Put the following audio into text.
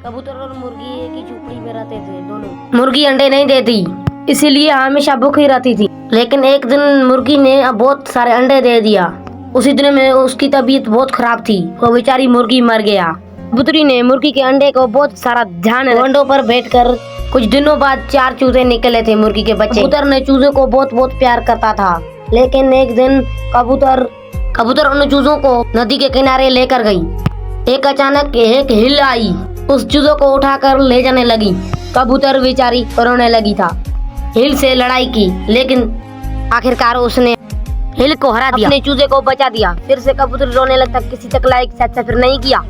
कबूतर और मुर्गी एक ही झोपड़ी में रहते थे दोनों। मुर्गी अंडे नहीं देती, इसीलिए हमेशा भूखी रहती थी। लेकिन एक दिन मुर्गी ने बहुत सारे अंडे दे दिया। उसी दिन में उसकी तबीयत बहुत खराब थी, वो बेचारी मुर्गी मर गया। कबूतरी ने मुर्गी के अंडे को बहुत सारा ध्यान अंडों पर बैठकर कुछ दिनों बाद 4 चूजे निकले थे मुर्गी के बच्चे। कबूतर ने चूजे को बहुत बहुत प्यार करता था। लेकिन एक दिन कबूतर उन चूजों को नदी के किनारे लेकर गई। एक अचानक एक हिल आई, उस चूजों को उठाकर ले जाने लगी। कबूतर बेचारी रोने लगी था। हिल से लड़ाई की, लेकिन आखिरकार उसने हिल को हरा दिया, अपने चूजे को बचा दिया। फिर से कबूतर रोने लगता, किसी तक लायक से अच्छा फिर नहीं किया।